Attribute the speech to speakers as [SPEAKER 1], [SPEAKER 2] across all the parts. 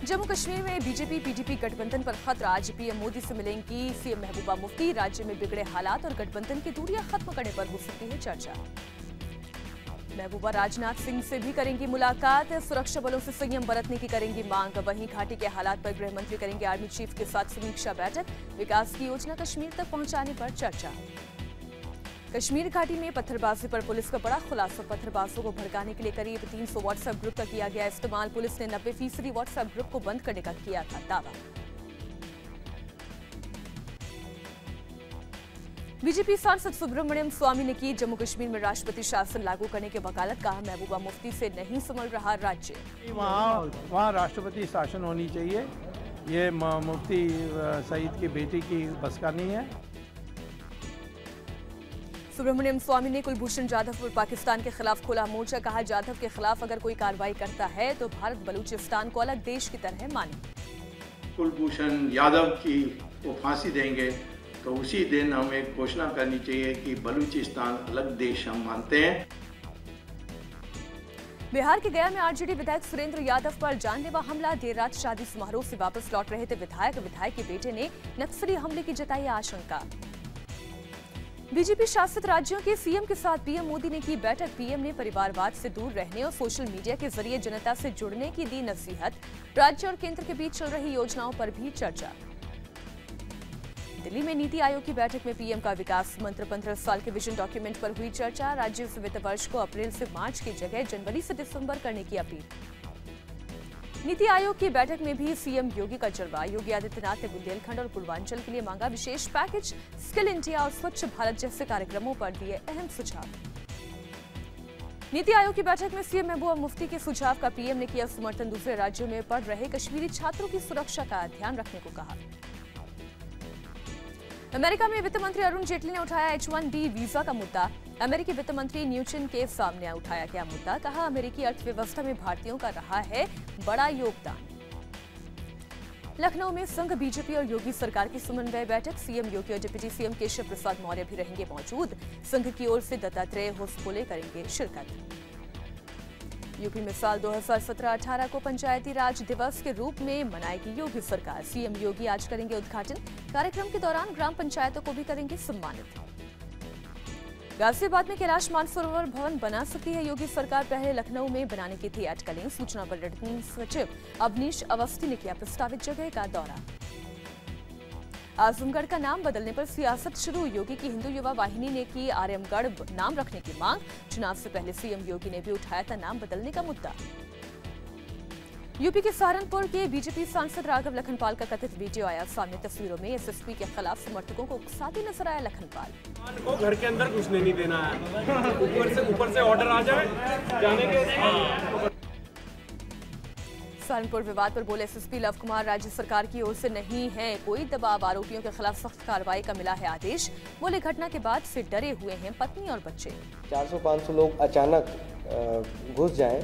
[SPEAKER 1] जम्मू कश्मीर में BJP PDP गठबंधन पर खतरा। आज पीएम मोदी से मिलेंगी सीएम महबूबा मुफ्ती। राज्य में बिगड़े हालात और गठबंधन की दूरियां खत्म करने पर हो सकती है चर्चा। महबूबा राजनाथ सिंह से भी करेंगी मुलाकात। सुरक्षा बलों से संयम बरतने की करेंगी मांग। वहीं घाटी के हालात पर गृह मंत्री करेंगे आर्मी चीफ के साथ समीक्षा बैठक। विकास की योजना कश्मीर तक पहुंचाने पर चर्चा। कश्मीर घाटी में पत्थरबाजी पर पुलिस का बड़ा खुलासा। पत्थरबाजों को भड़काने के लिए करीब 300 व्हाट्सएप ग्रुप का किया गया इस्तेमाल। पुलिस ने 90% व्हाट्सएप ग्रुप को बंद करने का किया था दावा। बीजेपी सांसद सुब्रमण्यम स्वामी ने की जम्मू कश्मीर में राष्ट्रपति शासन लागू करने की वकालत। कहा महबूबा मुफ्ती से नहीं संभल रहा राज्य।
[SPEAKER 2] वहाँ राष्ट्रपति शासन होनी चाहिए। ये मुफ्ती सईद की बेटी की बस का नहीं है।
[SPEAKER 1] सुब्रमण्यम स्वामी ने कुलभूषण जाधव और पाकिस्तान के खिलाफ खोला मोर्चा। कहा जाधव के खिलाफ अगर कोई कार्रवाई करता है तो भारत बलूचिस्तान को अलग देश की तरह माने।
[SPEAKER 3] कुलभूषण यादव की वो फांसी देंगे तो उसी दिन हमें घोषणा करनी चाहिए कि बलूचिस्तान अलग देश हम मानते हैं।
[SPEAKER 1] बिहार के गया में आरजेडी विधायक सुरेंद्र यादव पर जानलेवा हमला। देर रात शादी समारोह से वापस लौट रहे थे विधायक के बेटे ने नक्सली हमले की जताई आशंका। बीजेपी शासित राज्यों के सीएम के साथ पीएम मोदी ने की बैठक। पीएम ने परिवारवाद से दूर रहने और सोशल मीडिया के जरिए जनता से जुड़ने की दी नसीहत। राज्य और केंद्र के बीच चल रही योजनाओं पर भी चर्चा। दिल्ली में नीति आयोग की बैठक में पीएम का विकास मंत्र 15 साल के विजन डॉक्यूमेंट पर हुई चर्चा। राज्यों से वित्त वर्ष को अप्रैल से मार्च की जगह जनवरी से दिसंबर करने की अपील। नीति आयोग की बैठक में भी सीएम योगी का जलवा। योगी आदित्यनाथ ने बुंदेलखंड और पूर्वांचल के लिए मांगा विशेष पैकेज। स्किल इंडिया और स्वच्छ भारत जैसे कार्यक्रमों पर दिए अहम सुझाव। नीति आयोग की बैठक में सीएम महबूबा मुफ्ती के सुझाव का पीएम ने किया समर्थन। दूसरे राज्यों में पढ़ रहे कश्मीरी छात्रों की सुरक्षा का ध्यान रखने को कहा। अमेरिका में वित्त मंत्री अरुण जेटली ने उठाया H-1B वीजा का मुद्दा। अमेरिकी वित्त मंत्री न्यूचिन के सामने उठाया गया मुद्दा। कहा अमेरिकी अर्थव्यवस्था में भारतीयों का रहा है बड़ा योगदान। लखनऊ में संघ बीजेपी और योगी सरकार की समन्वय बैठक। सीएम योगी और डिप्टी सीएम केशव प्रसाद मौर्य भी रहेंगे मौजूद। संघ की ओर से दत्तात्रेय होसबोले करेंगे शिरकत। यूपी में साल 2017-18 को पंचायती राज दिवस के रूप में मनाएगी योगी सरकार। सीएम योगी आज करेंगे उद्घाटन। कार्यक्रम के दौरान ग्राम पंचायतों को भी करेंगे सम्मानित। गाजियाबाद में कैलाश मानसरोवर भवन बना सकती है योगी सरकार। पहले लखनऊ में बनाने की थी अटकलें। सूचना पर्यटन सचिव अवनीश अवस्थी ने किया प्रस्तावित जगह का दौरा। आजमगढ़ का नाम बदलने पर सियासत शुरू। योगी की हिंदू युवा वाहिनी ने की आर्यमगढ़ नाम रखने की मांग। चुनाव से पहले सीएम योगी ने भी उठाया था नाम बदलने का मुद्दा। यूपी के सहारनपुर के बीजेपी सांसद राघव लखनपाल का कथित वीडियो आया सामने। तस्वीरों में एसएसपी के खिलाफ समर्थकों को उकसाते नजर आया लखनपाल।
[SPEAKER 4] को घर के अंदर घुसने नहीं देना है। ऊपर से ऑर्डर आ जाए जाने के।
[SPEAKER 1] सहारनपुर विवाद पर बोले एसएसपी लव कुमार राज्य सरकार की ओर से नहीं है कोई दबाव। आरोपियों के खिलाफ सख्त कार्रवाई का मिला है आदेश। बोले घटना के बाद से डरे हुए हैं पत्नी और बच्चे।
[SPEAKER 5] 400-500 लोग अचानक घुस जाएं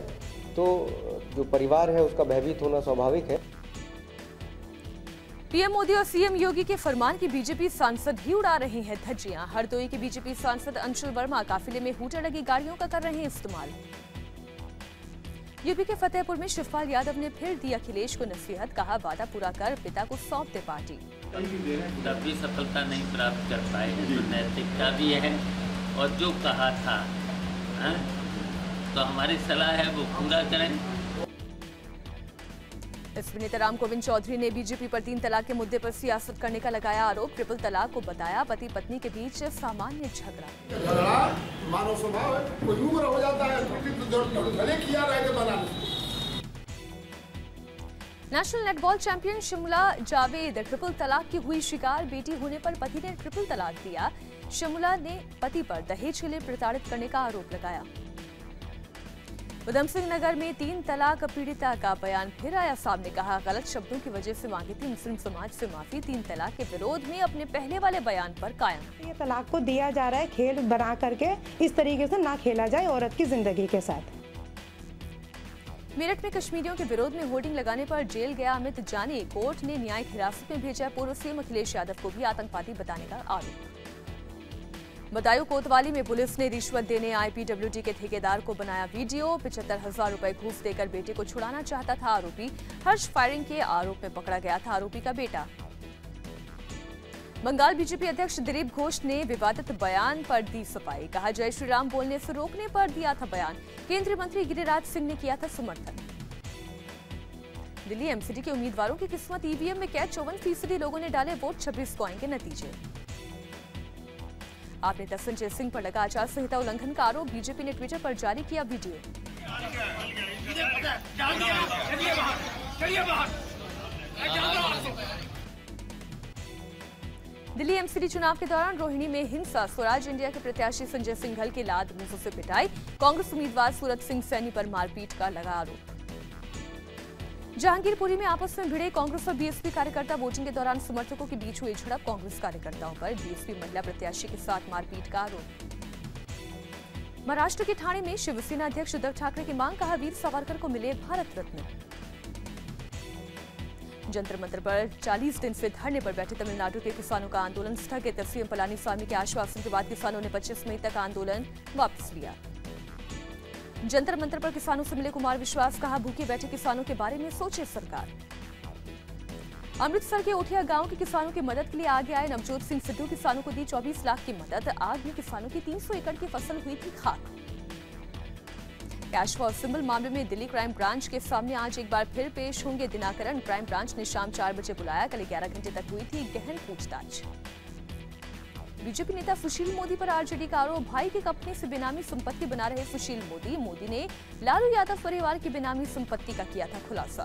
[SPEAKER 5] तो जो परिवार है उसका भयभीत होना स्वाभाविक है।
[SPEAKER 1] पीएम मोदी और सीएम योगी के फरमान की बीजेपी सांसद ही उड़ा रहे हैं धज्जियां। हरदोई के बीजेपी सांसद अंशुल वर्मा काफिले में हूटर लगी गाड़ियों का कर रहे हैं इस्तेमाल। यूपी के फतेहपुर में शिवपाल यादव ने फिर दी अखिलेश को नसीहत। कहा वादा पूरा कर पिता को सौंप दे पार्टी।
[SPEAKER 6] तब भी सफलता नहीं प्राप्त कर पाए तो नैतिकता भी है और जो कहा था तो हमारी सलाह है वो पूरा करें।
[SPEAKER 1] एसपी नेता राम गोविंद चौधरी ने बीजेपी पर 3 तलाक के मुद्दे पर सियासत करने का लगाया आरोप। ट्रिपल तलाक को बताया पति पत्नी के बीच सामान्य झगड़ा।
[SPEAKER 7] मानव स्वभाव है, कोई उम्र हो जाता है भले किया रहेगा बनाने।
[SPEAKER 1] National netball champion Shimula Javed triple तलाक की हुई शिकार। बेटी होने पर पति ने ट्रिपल तलाक दिया। शिमुला ने पति पर दहेज के लिए प्रताड़ित करने का आरोप लगाया। उधम सिंह नगर में 3 तलाक पीड़िता का बयान फिर आया सामने। कहा गलत शब्दों की वजह से मांगी थी मुस्लिम समाज से माफी। 3 तलाक के विरोध में अपने पहले वाले बयान पर कायम।
[SPEAKER 8] ये तलाक को दिया जा रहा है खेल बना करके। इस तरीके से ना खेला जाए औरत की जिंदगी के साथ।
[SPEAKER 1] मेरठ में कश्मीरियों के विरोध में होर्डिंग लगाने पर जेल गया अमित जानी। कोर्ट ने न्यायिक हिरासत में भेजा। पूर्व सीएम अखिलेश यादव को भी आतंकवादी बताने का आरोप। बदायूं कोतवाली में पुलिस ने रिश्वत देने आईपीडब्ल्यूडी के ठेकेदार को बनाया वीडियो। 75,000 रुपए घूस देकर बेटे को छुड़ाना चाहता था आरोपी। हर्ष फायरिंग के आरोप में पकड़ा गया था आरोपी का बेटा। बंगाल बीजेपी अध्यक्ष दिलीप घोष ने विवादित बयान पर दी सफाई। कहा, जय श्री राम बोलने से रोकने पर दिया था बयान। केंद्रीय मंत्री गिरिराज सिंह ने किया था समर्थन। दिल्ली एमसीडी के उम्मीदवारों की किस्मत ईवीएम में कैद। 54% लोगों ने डाले वोट, 26 को आएंगे नतीजे। आप नेता संजय सिंह पर लगा आचार संहिता उल्लंघन का आरोप। बीजेपी ने ट्विटर पर जारी किया वीडियो। दिल्ली एमसीडी चुनाव के दौरान रोहिणी में हिंसा। स्वराज इंडिया के प्रत्याशी संजय सिंघल की लात मूंसों से पिटाई। कांग्रेस उम्मीदवार सूरज सिंह सैनी पर मारपीट का लगा आरोप। जहांगीरपुरी में आपस में भिड़े कांग्रेस और बीएसपी कार्यकर्ता। वोटिंग के दौरान समर्थकों के बीच हुई झड़प। कांग्रेस कार्यकर्ताओं पर बीएसपी महिला प्रत्याशी के साथ मारपीट का आरोप। महाराष्ट्र के ठाणे में शिवसेना अध्यक्ष उद्धव ठाकरे की मांग। कहा, वीर सावरकर को मिले भारत रत्न। जंतर मंतर पर 40 दिन से धरने पर बैठे तमिलनाडु के किसानों का आंदोलन स्थगित। सीएम पलानीस्वामी के आश्वासन के बाद किसानों ने 25 मई तक आंदोलन वापस लिया। जंतर मंतर पर किसानों से मिले कुमार विश्वास। कहा, भूखे बैठे किसानों के बारे में सोचे सरकार। अमृतसर के ओठिया गांव के किसानों की मदद के लिए आगे आए नवजोत सिंह सिद्धू। किसानों को दी 24 लाख की मदद। आग में किसानों की 300 एकड़ की फसल हुई थी खाक। कैश फॉर सिंबल मामले में दिल्ली क्राइम ब्रांच के सामने आज एक बार फिर पेश होंगे दिनाकरण। क्राइम ब्रांच ने शाम 4 बजे बुलाया। कल 11 घंटे तक हुई थी गहन पूछताछ। बीजेपी नेता सुशील मोदी पर आरजेडी का आरोप। भाई की कंपनी से बेनामी संपत्ति बना रहे सुशील मोदी। मोदी ने लालू यादव परिवार की बेनामी संपत्ति का किया था खुलासा।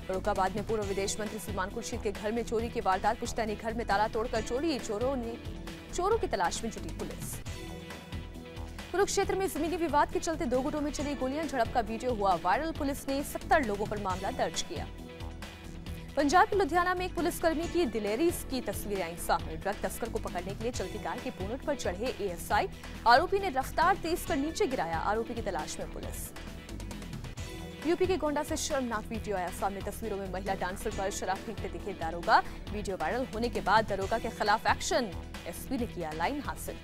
[SPEAKER 1] फर्रुखाबाद में पूर्व विदेश मंत्री सलमान खुर्शीद के घर में चोरी की वारदात। पुश्तैनी घर में ताला तोड़कर चोरी। चोरों की तलाश में जुटी पुलिस। कुरुक्षेत्र में जमीनी विवाद के चलते 2 गुटों में चली गोलियां। झड़प का वीडियो हुआ वायरल। पुलिस ने 70 लोगों पर मामला दर्ज किया। पंजाब के लुधियाना में एक पुलिसकर्मी की दिलेरी की तस्वीरें आई सामने। ड्रग तस्कर को पकड़ने के लिए चलती कार के बोनट पर चढ़े एएसआई। आरोपी ने रफ्तार तेज कर नीचे गिराया। आरोपी की तलाश में पुलिस। यूपी के गोंडा से शर्मनाक वीडियो आया सामने। तस्वीरों में महिला डांसर पर शराब फेंकते दिखे दारोगा। वीडियो वायरल होने के बाद दारोगा के खिलाफ एक्शन। एसपी ने किया लाइन हासिल।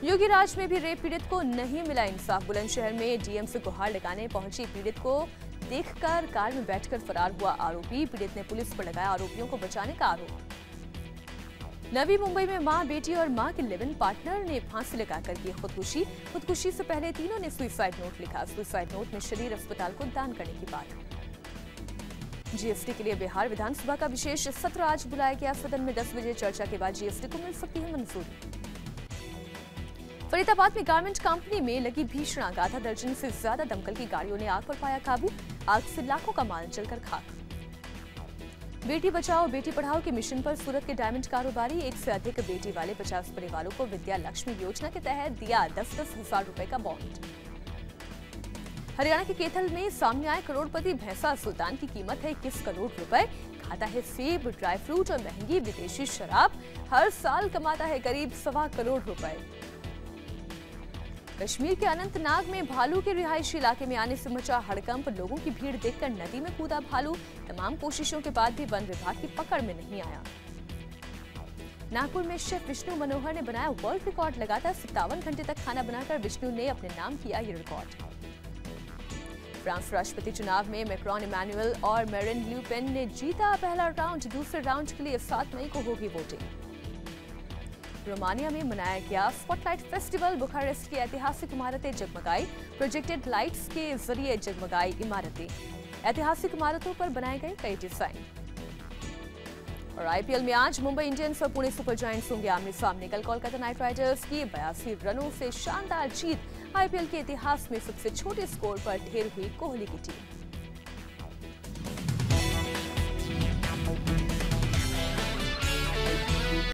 [SPEAKER 1] योगीराज में भी रेप पीड़ित को नहीं मिला इंसाफ। बुलंदशहर में डीएम से गुहार लगाने पहुंची पीड़ित को देखकर कार में बैठकर फरार हुआ आरोपी। पीड़ित ने पुलिस पर लगाया आरोपियों को बचाने का आरोप। नवी मुंबई में मां, बेटी और मां के लिव इन पार्टनर ने फांसी लगाकर की खुदकुशी। खुदकुशी से पहले तीनों ने सुसाइड नोट लिखा। सुसाइड नोट में शरीर अस्पताल को दान करने की बात। जीएसटी के लिए बिहार विधानसभा का विशेष सत्र आज बुलाया गया। सदन में 10 बजे चर्चा के बाद जीएसटी को मिल सकती है मंजूरी। फरीदाबाद में गारमेंट कंपनी में लगी भीषण आग। आधा दर्जन से ज्यादा दमकल की गाड़ियों ने आग पर पाया काबू। आग से लाखों का माल जलकर खाक। बेटी बचाओ बेटी पढ़ाओ के मिशन पर सूरत के डायमंड कारोबारी। 1 से अधिक बेटी वाले 50 परिवारों को विद्या लक्ष्मी योजना के तहत दिया 10-10 हजार रुपए का बॉन्ड। हरियाणा के कैथल में सामने आए करोड़पति भैंसा सुल्तान की कीमत है 21 करोड़ रुपए। खाता है सेब, ड्राई फ्रूट और महंगी विदेशी शराब। हर साल कमाता है करीब 1.25 करोड़ रुपए। कश्मीर के अनंतनाग में भालू के रिहायशी इलाके में आने से मचा हड़कंप। लोगों की भीड़ देखकर नदी में कूदा भालू। तमाम कोशिशों के बाद भी वन विभाग की पकड़ में नहीं आया। नागपुर में शेफ विष्णु मनोहर ने बनाया वर्ल्ड रिकॉर्ड। लगातार 57 घंटे तक खाना बनाकर विष्णु ने अपने नाम किया ये रिकॉर्ड। फ्रांस राष्ट्रपति चुनाव में मैक्रोन, इमैनुअल और मेरिन ल्यू पेन ने जीता पहला राउंड। दूसरे राउंड के लिए 7 मई को होगी वोटिंग। रोमानिया में मनाया गया स्पॉटलाइट फेस्टिवल। बुखारेस्ट की ऐतिहासिक इमारतें जगमगाई। प्रोजेक्टेड लाइट्स के जरिए जगमगाई इमारतें। ऐतिहासिक इमारतों पर बनाए गए कई डिजाइन। और आईपीएल में आज मुंबई इंडियंस और पुणे सुपर जायंट्स होंगे आमने सामने। कल कोलकाता नाइट राइडर्स की 82 रनों से शानदार जीत। आईपीएल के इतिहास में सबसे छोटे स्कोर पर ढेर हुई कोहली की टीम।